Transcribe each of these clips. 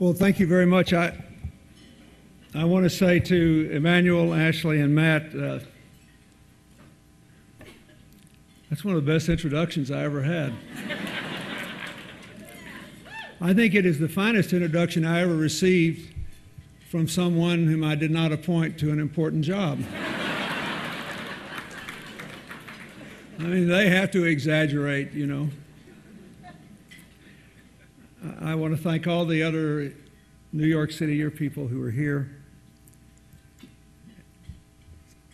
Well, thank you very much. I want to say to Emmanuel, Ashley, and Matt, that's one of the best introductions I ever had. I think it is the finest introduction I ever received from someone whom I did not appoint to an important job. I mean, they have to exaggerate, you know. I want to thank all the other New York City people who are here.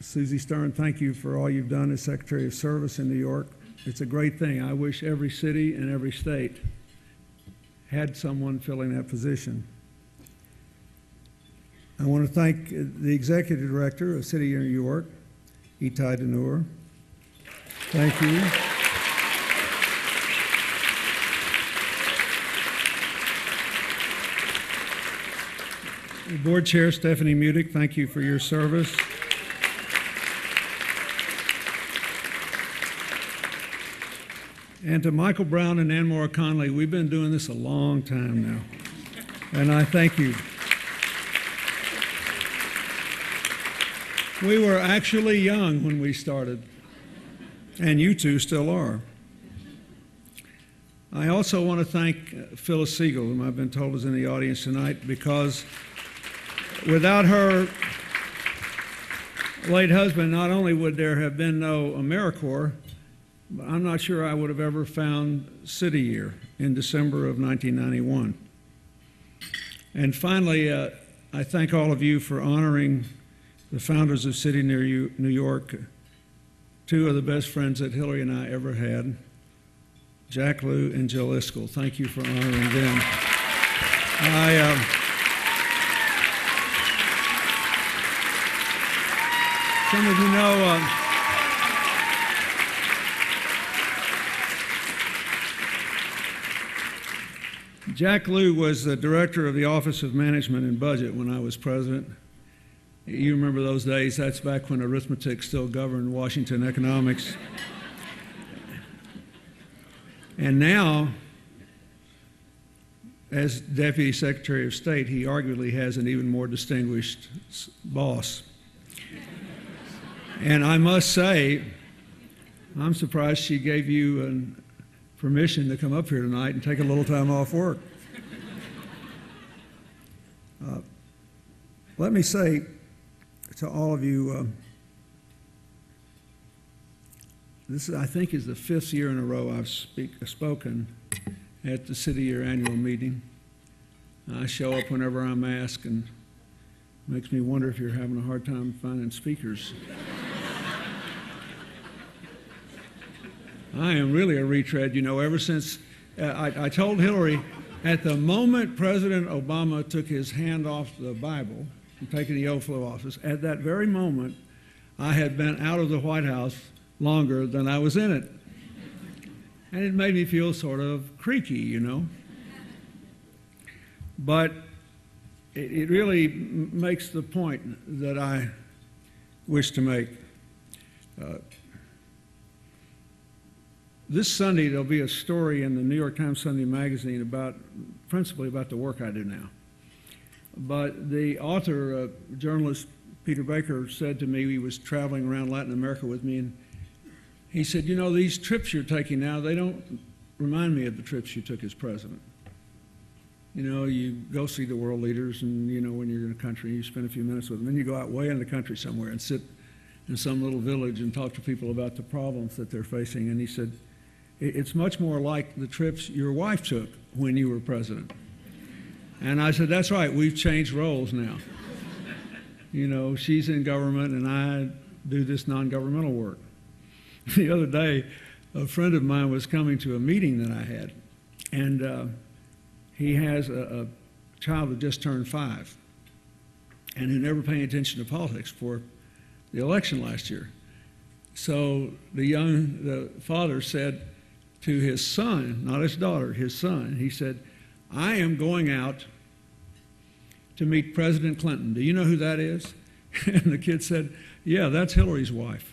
Susie Stern, thank you for all you've done as Secretary of Service in New York. It's a great thing. I wish every city and every state had someone filling that position. I want to thank the Executive Director of City of New York, Itai Denur. Thank you. Board Chair Stephanie Mudik, thank you for your service. And to Michael Brown and Ann Mora Conley, we've been doing this a long time now, and I thank you. We were actually young when we started, and you two still are. I also want to thank Phyllis Siegel, whom I've been told is in the audience tonight, because without her late husband, not only would there have been no AmeriCorps, but I'm not sure I would have ever found City Year in December of 1991. And finally, I thank all of you for honoring the founders of City New York, two of the best friends that Hillary and I ever had, Jack Lew and Jill Iskell. Thank you for honoring them. Some of you know, Jack Lew was the director of the Office of Management and Budget when I was president. You remember those days. That's back when arithmetic still governed Washington economics. And now, as Deputy Secretary of State, he arguably has an even more distinguished boss. And I must say, I'm surprised she gave you permission to come up here tonight and take a little time off work. Let me say to all of you, this, I think, is the 5th year in a row I've spoken at the City Year annual meeting. I show up whenever I'm asked, and it makes me wonder if you're having a hard time finding speakers. I am really a retread, you know, ever since I told Hillary, at the moment President Obama took his hand off the Bible and taking the oath of office, at that very moment, I had been out of the White House longer than I was in it. And it made me feel sort of creaky, you know. But it really makes the point that I wish to make. This Sunday, there'll be a story in the New York Times Sunday magazine principally about the work I do now. But the author, journalist Peter Baker, said to me, he was traveling around Latin America with me, and he said, you know, these trips you're taking now, they don't remind me of the trips you took as president. You know, you go see the world leaders, and, you know, when you're in a country, you spend a few minutes with them. Then you go out way in the country somewhere and sit in some little village and talk to people about the problems that they're facing. And he said, it's much more like the trips your wife took when you were president. And I said, that's right, we've changed roles now. You know, she's in government and I do this non-governmental work. The other day, a friend of mine was coming to a meeting that I had, and he has a child that just turned 5 and who never paid attention to politics for the election last year. So the father said to his son, not his daughter, his son, he said, I am going out to meet President Clinton. Do you know who that is? And the kid said, yeah, that's Hillary's wife.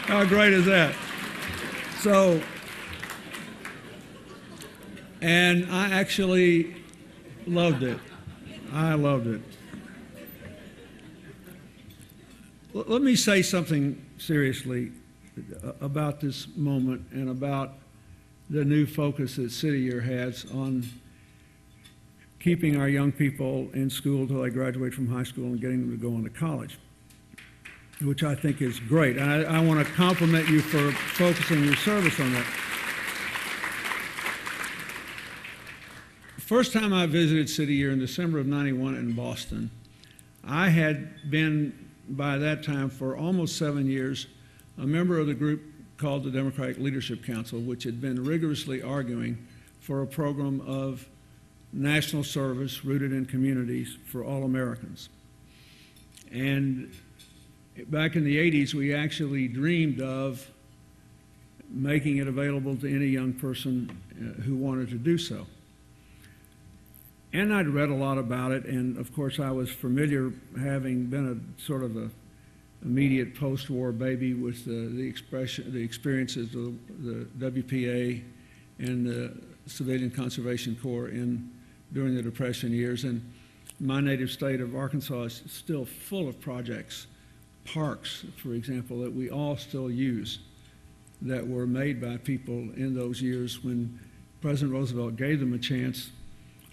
How great is that? So And I actually loved it. I loved it. Let me say something seriously about this moment and about the new focus that City Year has on keeping our young people in school until they graduate from high school and getting them to go on to college, which I think is great. And I want to compliment you for focusing your service on that. First time I visited City Year in December of '91 in Boston, I had been, by that time, for almost 7 years, a member of the group called the Democratic Leadership Council, which had been rigorously arguing for a program of national service rooted in communities for all Americans. And back in the 80s, we actually dreamed of making it available to any young person who wanted to do so. And I'd read a lot about it, and of course I was familiar, having been a sort of a immediate post-war baby, with the experiences of the WPA and the Civilian Conservation Corps during the Depression years. And my native state of Arkansas is still full of projects, parks, for example, that we all still use, that were made by people in those years when President Roosevelt gave them a chance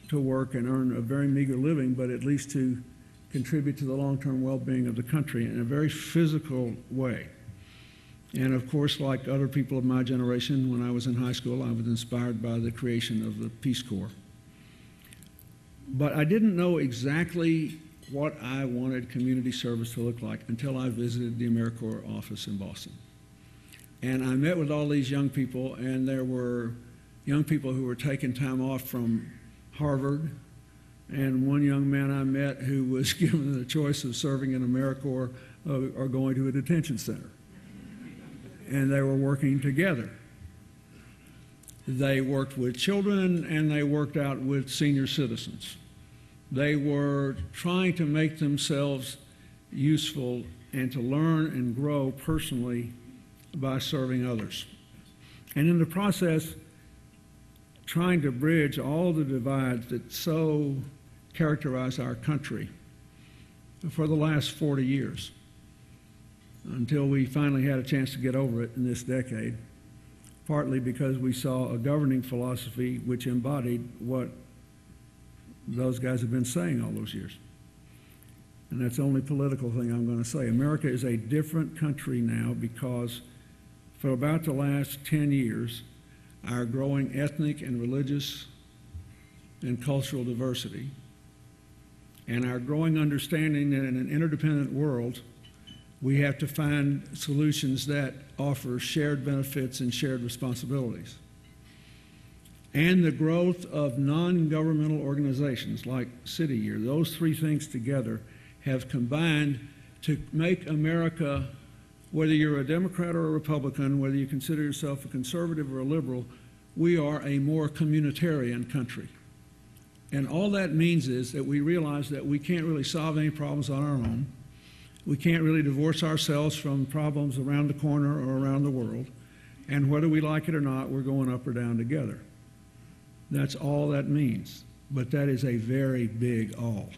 to work and earn a very meager living, but at least to contribute to the long-term well-being of the country in a very physical way. And of course, like other people of my generation, when I was in high school, I was inspired by the creation of the Peace Corps. But I didn't know exactly what I wanted community service to look like until I visited the AmeriCorps office in Boston. And I met with all these young people, and there were young people who were taking time off from Harvard, and one young man I met who was given the choice of serving in AmeriCorps or going to a detention center. And they were working together. They worked with children, and they worked out with senior citizens. They were trying to make themselves useful and to learn and grow personally by serving others. And in the process, trying to bridge all the divides that so characterize our country for the last 40 years, until we finally had a chance to get over it in this decade, partly because we saw a governing philosophy which embodied what those guys have been saying all those years. And that's the only political thing I'm going to say. America is a different country now because for about the last 10 years, our growing ethnic and religious and cultural diversity, and our growing understanding that in an interdependent world, we have to find solutions that offer shared benefits and shared responsibilities. And the growth of non-governmental organizations like City Year, those three things together have combined to make America, whether you're a Democrat or a Republican, whether you consider yourself a conservative or a liberal, we are a more communitarian country. And all that means is that we realize that we can't really solve any problems on our own. We can't really divorce ourselves from problems around the corner or around the world. And whether we like it or not, we're going up or down together. That's all that means. But that is a very big all.